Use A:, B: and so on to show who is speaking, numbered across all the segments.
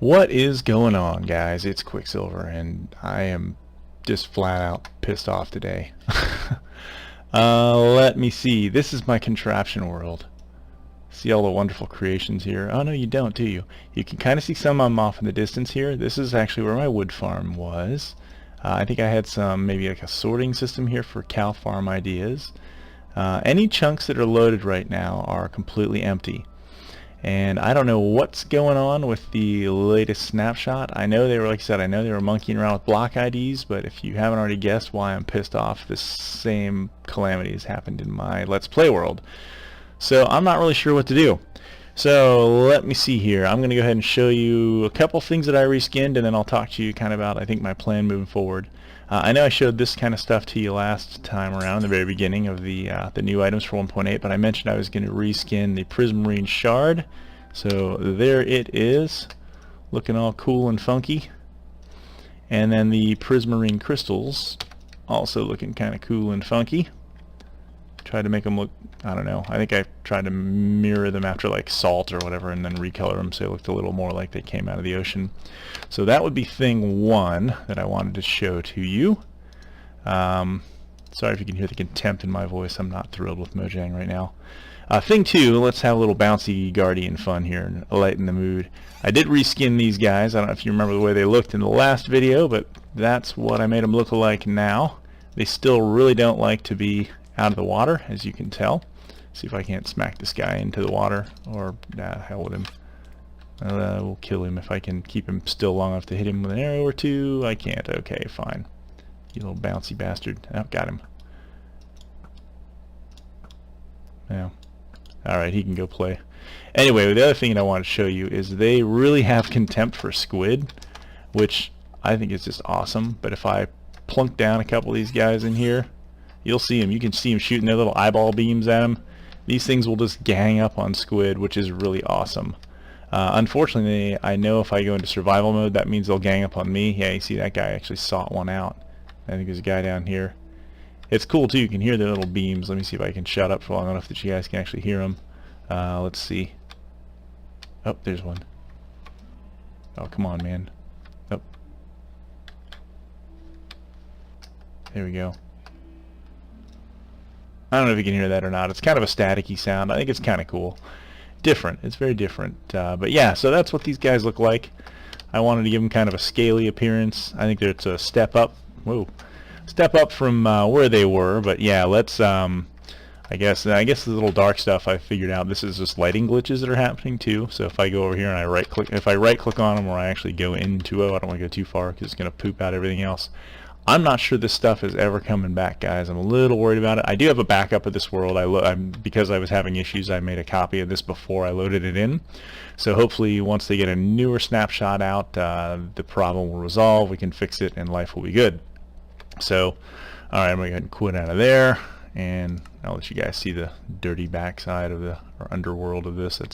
A: What is going on, guys? It's Quicksilver, and I am just flat out pissed off today. Let me see. This is my contraption world. See all the wonderful creations here? Oh, no, you don't, do you? You can kind of see some of them off in the distance here. This is actually where my wood farm was. I think I had some, maybe like a sorting system here for cow farm ideas. Any chunks that are loaded right now are completely empty. And I don't know what's going on with the latest snapshot. I know they were, like I said, I know they were monkeying around with block IDs, but if you haven't already guessed why I'm pissed off, this same calamity has happened in my Let's Play world. So I'm not really sure what to do. So let me see here. I'm going to go ahead and show you a couple things that I reskinned, and then I'll talk to you kind of about, I think, my plan moving forward. I know I showed this kind of stuff to you last time around in the very beginning of the new items for 1.8, but I mentioned I was going to reskin the Prismarine Shard. So there it is, looking all cool and funky. And then the Prismarine Crystals, also looking kind of cool and funky. Tried to make them look, I don't know, I think I tried to mirror them after like salt or whatever, and then recolor them so they looked a little more like they came out of the ocean. So that would be thing one that I wanted to show to you. Sorry if you can hear the contempt in my voice. I'm not thrilled with Mojang right now. Thing two, let's have a little bouncy guardian fun here and lighten the mood. I did reskin these guys. I don't know if you remember the way they looked in the last video, but that's what I made them look like now. They still really don't like to be out of the water, as you can tell. See if I can't smack this guy into the water, or hell with him. We'll kill him if I can keep him still long enough to hit him with an arrow or two. I can't. Okay, fine. You little bouncy bastard. Oh, got him. Yeah. Alright, he can go play. Anyway, the other thing that I want to show you is they really have contempt for squid, which I think is just awesome. But if I plunk down a couple of these guys in here, you'll see them. You can see them shooting their little eyeball beams at them. These things will just gang up on squid, which is really awesome. Unfortunately, I know if I go into survival mode, that means they'll gang up on me. Yeah, you see that guy actually sought one out. I think there's a guy down here. It's cool too. You can hear their little beams. Let me see if I can shut up for long enough that you guys can actually hear them. Let's see. Oh, there's one. Oh, come on, man. Oh. There we go. I don't know if you can hear that or not. It's kind of a staticky sound. I think it's kind of cool. Different. It's very different. But yeah, so that's what these guys look like. I wanted to give them kind of a scaly appearance. I think that it's a step up. Whoa. Step up from where they were. But yeah, let's I guess the little dark stuff I figured out. This is just lighting glitches that are happening too. So if I go over here and I right click, if I right click on them, or I actually go into it, I don't want to go too far because it's going to poop out everything else. I'm not sure this stuff is ever coming back, guys. I'm a little worried about it. I do have a backup of this world. Because I was having issues, I made a copy of this before I loaded it in. So hopefully once they get a newer snapshot out, the problem will resolve, we can fix it, and life will be good. So, alright, I'm going to go ahead and quit out of there, and I'll let you guys see the dirty backside of the underworld of this. It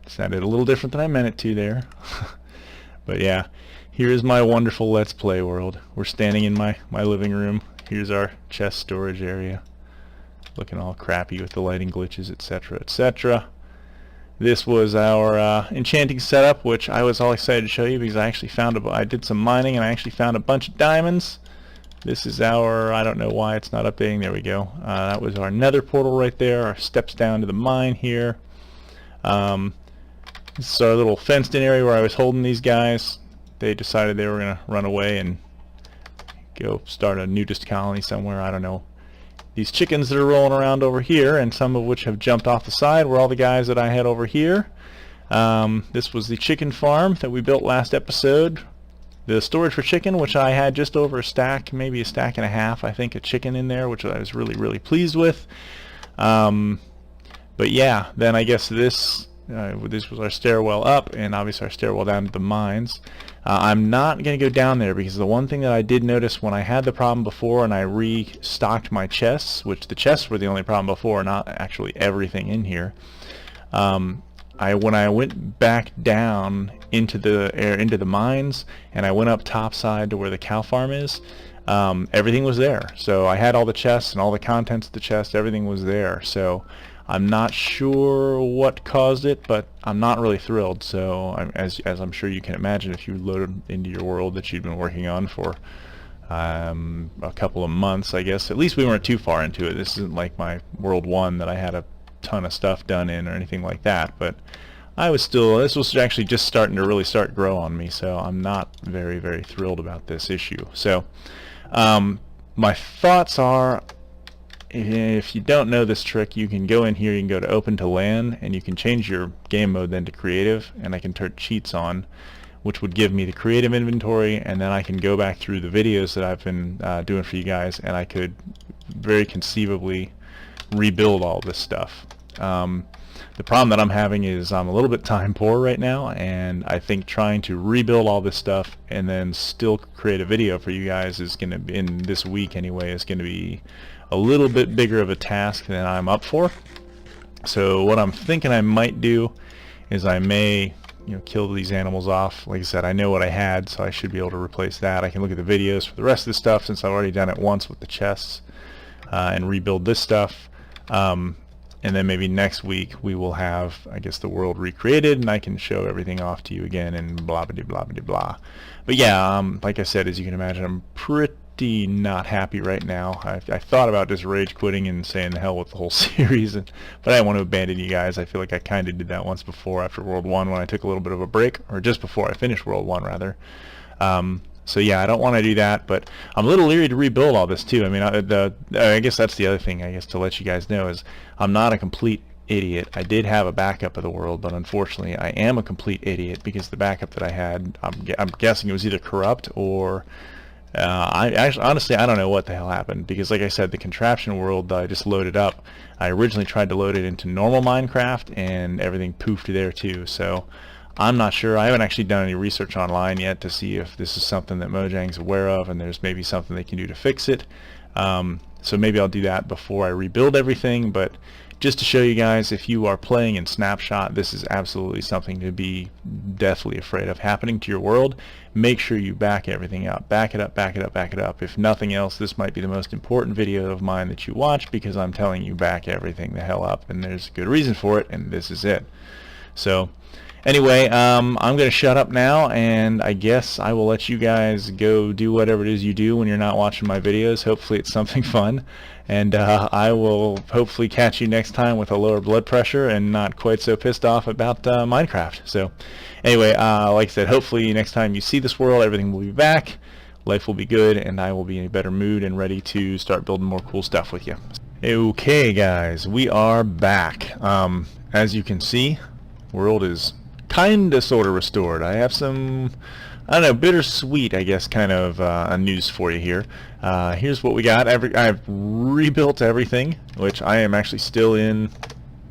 A: sounded a little different than I meant it to there. But yeah. Here is my wonderful Let's Play world. We're standing in my living room. Here's our chest storage area. Looking all crappy with the lighting glitches, etc., etc. This was our enchanting setup, which I was all excited to show you because I actually found I did some mining and I actually found a bunch of diamonds. This is our, I don't know why it's not updating, there we go. That was our nether portal right there, our steps down to the mine here. This is our little fenced in area where I was holding these guys. They decided they were going to run away and go start a nudist colony somewhere. I don't know. These chickens that are rolling around over here, and some of which have jumped off the side, were all the guys that I had over here. This was the chicken farm that we built last episode. The storage for chicken, which I had just over a stack, maybe a stack and a half, I think, of chicken in there, which I was really, really pleased with. But yeah, then I guess this was our stairwell up, and obviously our stairwell down to the mines. I'm not going to go down there because the one thing that I did notice when I had the problem before and I restocked my chests, which the chests were the only problem before, not actually everything in here. When I went back down into the mines and I went up topside to where the cow farm is, everything was there. So I had all the chests and all the contents of the chest. Everything was there. So I'm not sure what caused it, but I'm not really thrilled. So as I'm sure you can imagine, if you loaded into your world that you've been working on for a couple of months, I guess. At least we weren't too far into it. This isn't like my World 1 that I had a ton of stuff done in or anything like that, but this was actually just starting to really start grow on me, so I'm not very, very thrilled about this issue. So my thoughts are, if you don't know this trick, you can go in here, you can go to open to LAN, and you can change your game mode then to creative, and I can turn cheats on, which would give me the creative inventory, and then I can go back through the videos that I've been doing for you guys, and I could very conceivably rebuild all this stuff. The problem that I'm having is I'm a little bit time poor right now, and I think trying to rebuild all this stuff and then still create a video for you guys is going to be, in this week anyway, is going to be a little bit bigger of a task than I'm up for. So what I'm thinking I might do is I may kill these animals off. Like I said, I know what I had, so I should be able to replace that. I can look at the videos for the rest of the stuff since I've already done it once with the chests, and rebuild this stuff. And then maybe next week we will have, I guess, the world recreated, and I can show everything off to you again and blah blah blah blah blah. But yeah, like I said, as you can imagine, I'm pretty not happy right now. I thought about just rage quitting and saying the hell with the whole series, but I didn't want to abandon you guys. I feel like I kind of did that once before after World 1 when I took a little bit of a break, or just before I finished World 1 rather. So yeah, I don't want to do that, but I'm a little leery to rebuild all this too. I mean, I guess that's the other thing, I guess, to let you guys know, is I'm not a complete idiot. I did have a backup of the world, but unfortunately I am a complete idiot because the backup that I had, I'm guessing it was either corrupt or honestly, I don't know what the hell happened, because like I said, the contraption world that I just loaded up, I originally tried to load it into normal Minecraft and everything poofed there too. So I'm not sure. I haven't actually done any research online yet to see if this is something that Mojang's aware of and there's maybe something they can do to fix it. So maybe I'll do that before I rebuild everything, but just to show you guys, if you are playing in Snapshot, this is absolutely something to be deathly afraid of happening to your world. Make sure you back everything up. Back it up, back it up, back it up. If nothing else, this might be the most important video of mine that you watch, because I'm telling you back everything the hell up, and there's a good reason for it, and this is it. So anyway, I'm going to shut up now, and I guess I will let you guys go do whatever it is you do when you're not watching my videos. Hopefully it's something fun, and I will hopefully catch you next time with a lower blood pressure and not quite so pissed off about Minecraft. So anyway, like I said, hopefully next time you see this world, everything will be back, life will be good, and I will be in a better mood and ready to start building more cool stuff with you. Okay guys, we are back. As you can see, world is kinda sorta restored. I have some, I don't know, bittersweet, I guess, kind of news for you here. Here's what we got. I've rebuilt everything, which I am actually still in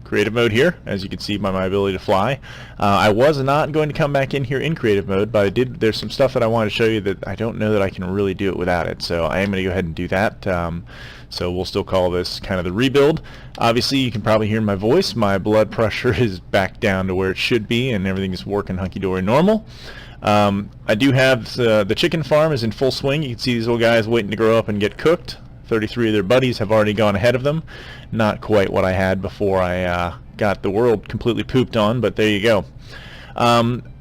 A: creative mode here, as you can see by my ability to fly. I was not going to come back in here in creative mode, but there's some stuff that I wanted to show you that I don't know that I can really do it without it, so I am going to go ahead and do that. So we'll still call this kind of the rebuild. Obviously, you can probably hear my voice. My blood pressure is back down to where it should be, and everything is working hunky-dory normal. I do have the chicken farm is in full swing. You can see these little guys waiting to grow up and get cooked. 33 of their buddies have already gone ahead of them. Not quite what I had before I got the world completely pooped on, but there you go.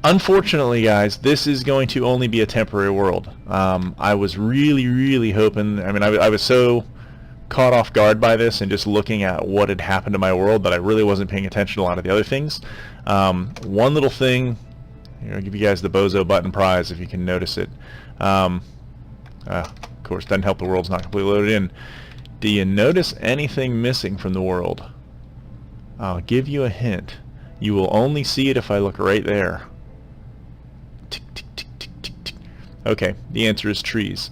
A: Unfortunately, guys, this is going to only be a temporary world. I was really hoping, I mean, I was so caught off guard by this and just looking at what had happened to my world that I really wasn't paying attention to a lot of the other things. One little thing, here, I'll give you guys the bozo button prize if you can notice it. Of course, doesn't help the world's not completely loaded in. Do you notice anything missing from the world? I'll give you a hint. You will only see it if I look right there. Tick, tick, tick, tick, tick, tick. Okay, the answer is trees.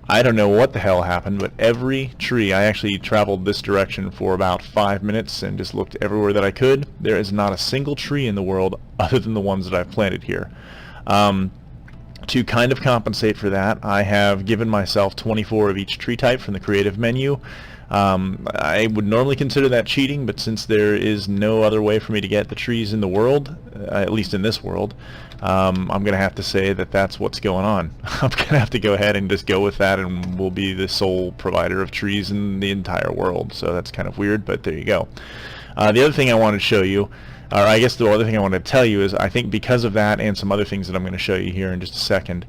A: I don't know what the hell happened, but every tree, I actually traveled this direction for about 5 minutes and just looked everywhere that I could. There is not a single tree in the world other than the ones that I've planted here. To kind of compensate for that, I have given myself 24 of each tree type from the creative menu. I would normally consider that cheating, but since there is no other way for me to get the trees in the world, at least in this world, I'm going to have to say that that's what's going on. I'm going to have to go ahead and just go with that, and we'll be the sole provider of trees in the entire world. So that's kind of weird, but there you go. The other thing I wanted to show you, or I guess the other thing I wanted to tell you, is I think because of that and some other things that I'm going to show you here in just a second,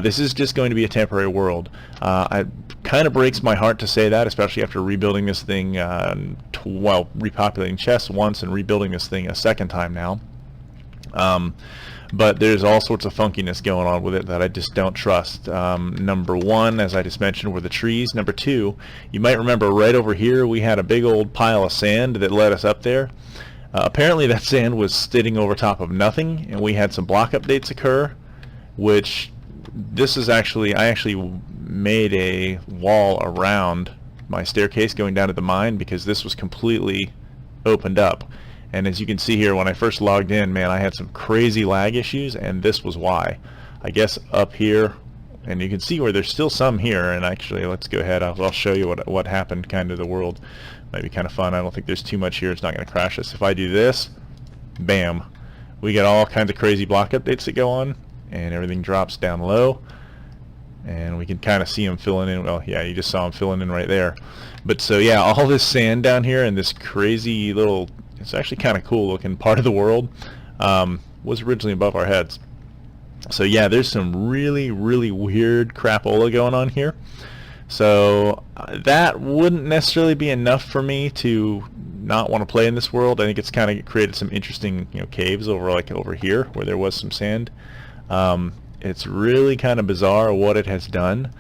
A: this is just going to be a temporary world. It kind of breaks my heart to say that, especially after rebuilding this thing, well, repopulating chests once and rebuilding this thing a second time now. But there's all sorts of funkiness going on with it that I just don't trust. Number one, as I just mentioned, were the trees. Number two, you might remember right over here we had a big old pile of sand that led us up there. Apparently that sand was sitting over top of nothing, and we had some block updates occur, which this is actually, I actually made a wall around my staircase going down to the mine because this was completely opened up. And as you can see here, when I first logged in, man, I had some crazy lag issues, and this was why. I guess up here, and you can see where there's still some here, and actually let's go ahead, I'll show you what happened kind of the world. Might be kind of fun. I don't think there's too much here. It's not going to crash us. If I do this, bam, we get all kinds of crazy block updates that go on, and everything drops down low, and we can kind of see them filling in. Well, yeah, you just saw them filling in right there. But so yeah, all this sand down here and this crazy little, it's actually kind of cool looking part of the world, was originally above our heads. So yeah, there's some really weird crapola going on here. So that wouldn't necessarily be enough for me to not want to play in this world. I think it's kind of created some interesting, caves over here where there was some sand. It's really kind of bizarre what it has done.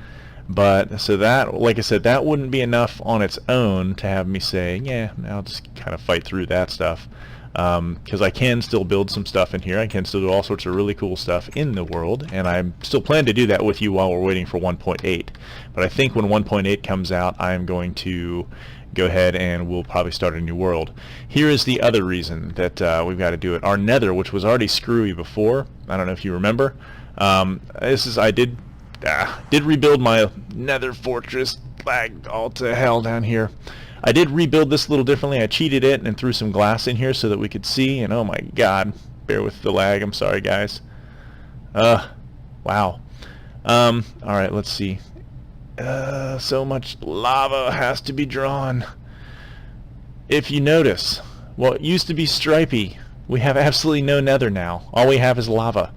A: But so that, like I said, that wouldn't be enough on its own to have me say, yeah, I'll just kind of fight through that stuff. Because I can still build some stuff in here. I can still do all sorts of really cool stuff in the world, and I still plan to do that with you while we're waiting for 1.8. But I think when 1.8 comes out, I'm going to go ahead and we'll probably start a new world. Here is the other reason that we've got to do it. Our nether, which was already screwy before, I don't know if you remember, I did rebuild my nether fortress, lagged all to hell down here. I did rebuild this a little differently. I cheated it and threw some glass in here so that we could see, and oh my god, bear with the lag, I'm sorry guys. Wow. Alright, let's see. So much lava has to be drawn. If you notice, what used to be stripy, we have absolutely no nether now. All we have is lava.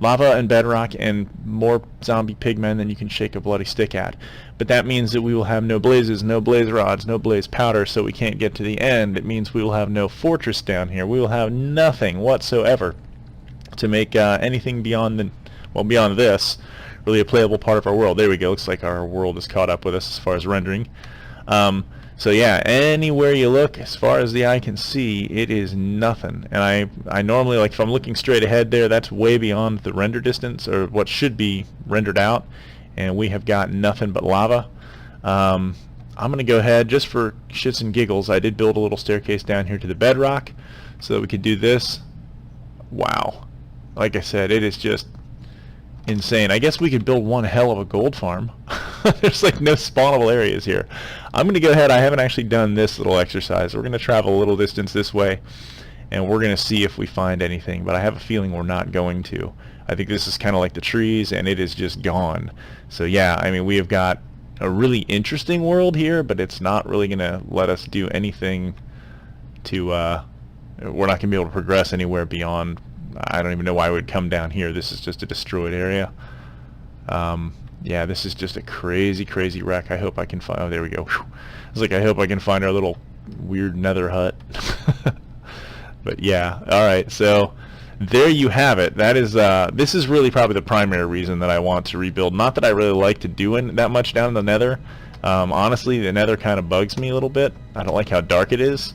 A: Lava and bedrock and more zombie pigmen than you can shake a bloody stick at. But that means that we will have no blazes, no blaze rods, no blaze powder, so we can't get to the end. It means we will have no fortress down here. We will have nothing whatsoever to make anything beyond beyond this really a playable part of our world. There we go. Looks like our world is caught up with us as far as rendering. So yeah, anywhere you look, as far as the eye can see, it is nothing. And I normally, like if I'm looking straight ahead there, that's way beyond the render distance, or what should be rendered out, and we have got nothing but lava. I'm going to go ahead, just for shits and giggles, I did build a little staircase down here to the bedrock so that we could do this. Wow. Like I said, it is just insane. I guess we could build one hell of a gold farm. There's like no spawnable areas here. I'm going to go ahead. I haven't actually done this little exercise. We're going to travel a little distance this way, and we're going to see if we find anything, but I have a feeling we're not going to. I think this is kind of like the trees, and it is just gone. So yeah, I mean, we have got a really interesting world here, but it's not really going to let us do anything to, we're not going to be able to progress anywhere beyond, I don't even know why I would come down here. This is just a destroyed area. Yeah, this is just a crazy wreck. I hope I can find, oh, there we go. Whew. I was like, I hope I can find our little weird nether hut. But yeah, alright, so there you have it. That is, this is really probably the primary reason that I want to rebuild. Not that I really like to do that much down in the nether. Honestly, the nether kind of bugs me a little bit. I don't like how dark it is.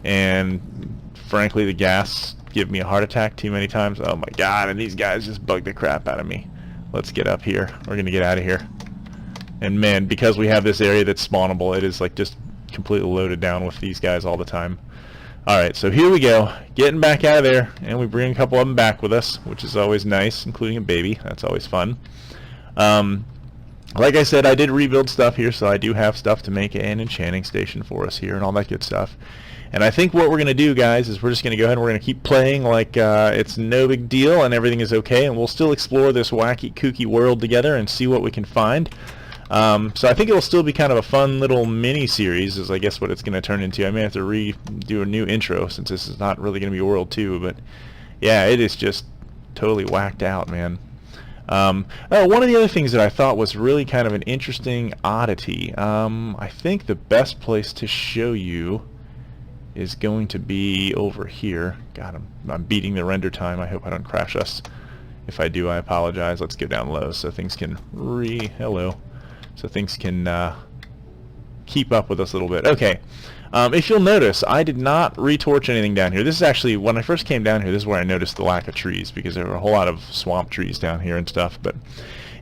A: And frankly, the gas give me a heart attack too many times. Oh my god, and these guys just bug the crap out of me. Let's get up here. We're gonna get out of here. And man, because we have this area that's spawnable, it is like just completely loaded down with these guys all the time. Alright, so here we go. Getting back out of there, and we bring a couple of them back with us, which is always nice, including a baby. That's always fun. Like I said, I did rebuild stuff here, so I do have stuff to make an enchanting station for us here and all that good stuff. And I think what we're going to do, guys, is we're just going to go ahead and we're going to keep playing like it's no big deal and everything is okay, and we'll still explore this wacky, kooky world together and see what we can find. So I think it'll still be kind of a fun little mini-series, is I guess what it's going to turn into. I may have to redo a new intro since this is not really going to be World 2, but yeah, it is just totally whacked out, man. One of the other things that I thought was really kind of an interesting oddity, I think the best place to show you is going to be over here. God, I'm beating the render time. I hope I don't crash us. If I do, I apologize. Let's go down low so things can so things can keep up with us a little bit. Okay. If you'll notice, I did not retorch anything down here. This is actually, when I first came down here, this is where I noticed the lack of trees, because there were a whole lot of swamp trees down here and stuff. But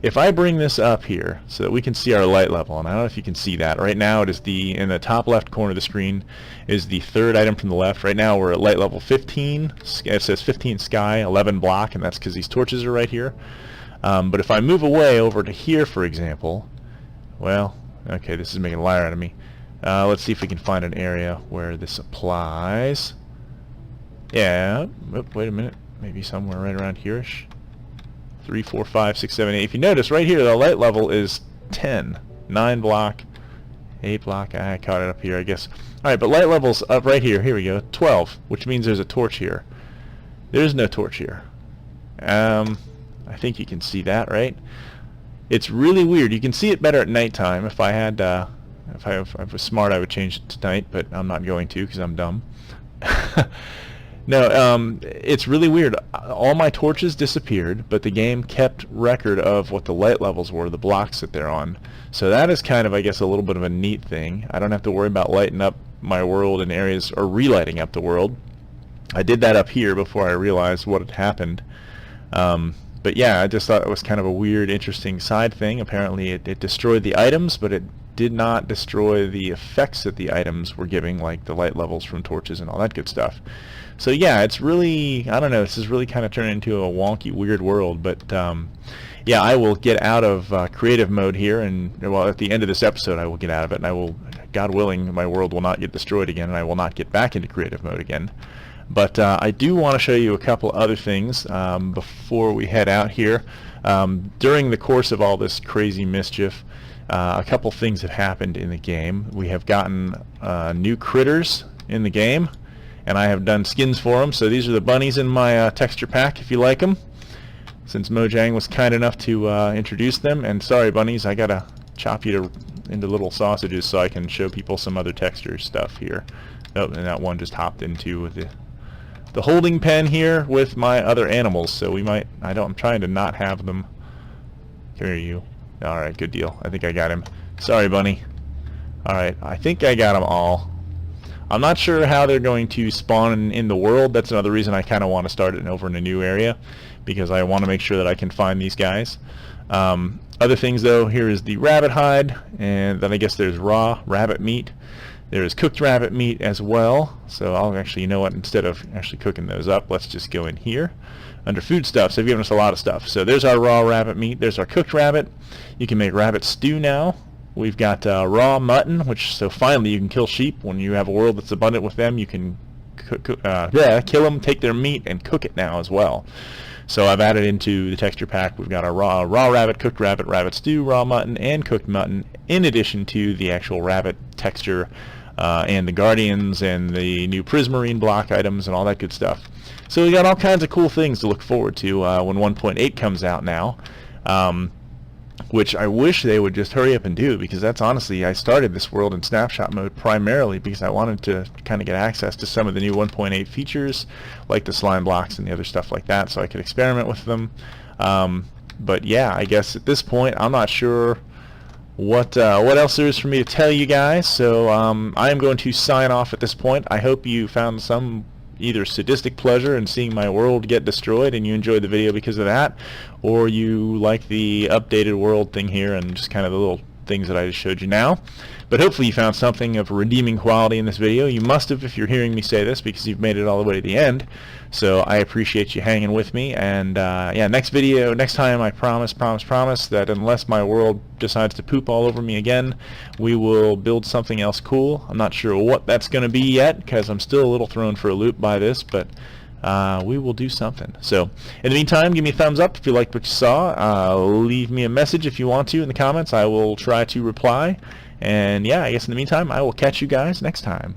A: if I bring this up here so that we can see our light level, and I don't know if you can see that. Right now it is in the top left corner of the screen is the third item from the left. Right now we're at light level 15. It says 15 sky, 11 block, and that's because these torches are right here. But if I move away over to here, for example, well, okay, this is making a liar out of me. Let's see if we can find an area where this applies. Yeah, wait a minute, maybe somewhere right around here-ish. 3, 4, 5, 6, 7, 8. If you notice, right here, the light level is 10. 9 block, 8 block. I caught it up here, I guess. Alright, but light level's up right here. Here we go. 12, which means there's a torch here. There's no torch here. I think you can see that, right? It's really weird. You can see it better at nighttime. If I had, if I was smart, I would change it to night, but I'm not going to because I'm dumb. No, it's really weird. All my torches disappeared, but the game kept record of what the light levels were, the blocks that they're on. So that is kind of, I guess, a little bit of a neat thing. I don't have to worry about lighting up my world in areas, or relighting up the world. I did that up here before I realized what had happened. But yeah, I just thought it was kind of a weird, interesting side thing. Apparently it destroyed the items, but it did not destroy the effects that the items were giving, like the light levels from torches and all that good stuff. So yeah, it's really, I don't know, this is really kind of turned into a wonky, weird world. But yeah, I will get out of creative mode here, and well, at the end of this episode I will get out of it, and I will, God willing, my world will not get destroyed again, and I will not get back into creative mode again. But I do want to show you a couple other things before we head out here. During the course of all this crazy mischief, a couple things have happened in the game. We have gotten new critters in the game, and I have done skins for them. So these are the bunnies in my texture pack, if you like them, since Mojang was kind enough to introduce them. And sorry, bunnies, I gotta chop you into little sausages so I can show people some other texture stuff here. Oh, and that one just hopped into the holding pen here with my other animals, so we might, I'm trying to not have them. Here you. Alright, good deal. I think I got him. Sorry, bunny. Alright, I think I got them all. I'm not sure how they're going to spawn in the world. That's another reason I kind of want to start it over in a new area, because I want to make sure that I can find these guys. Other things though, here is the rabbit hide, and then I guess there's raw rabbit meat. There is cooked rabbit meat as well. So I'll actually, you know what, instead of actually cooking those up, let's just go in here under foodstuffs. They've given us a lot of stuff. So there's our raw rabbit meat. There's our cooked rabbit. You can make rabbit stew now. We've got raw mutton, which, so finally you can kill sheep. When you have a world that's abundant with them, you can kill them, take their meat, and cook it now as well. So I've added into the texture pack, we've got our raw rabbit, cooked rabbit, rabbit stew, raw mutton, and cooked mutton, in addition to the actual rabbit texture, and the guardians, and the new prismarine block items, and all that good stuff. So we got all kinds of cool things to look forward to when 1.8 comes out now, which I wish they would just hurry up and do, because that's honestly, I started this world in snapshot mode primarily because I wanted to kind of get access to some of the new 1.8 features, like the slime blocks and the other stuff like that, so I could experiment with them. But yeah, I guess at this point I'm not sure what else there is for me to tell you guys, so I am going to sign off at this point. I hope you found some either sadistic pleasure in seeing my world get destroyed and you enjoyed the video because of that, or you like the updated world thing here and just kind of the little things that I just showed you now. But hopefully you found something of redeeming quality in this video. You must have if you're hearing me say this, because you've made it all the way to the end. So I appreciate you hanging with me. And yeah, next time I promise that unless my world decides to poop all over me again, we will build something else cool. I'm not sure what that's going to be yet, because I'm still a little thrown for a loop by this, but we will do something. So in the meantime, give me a thumbs up if you liked what you saw. Leave me a message if you want to in the comments. I will try to reply. And yeah, I guess in the meantime, I will catch you guys next time.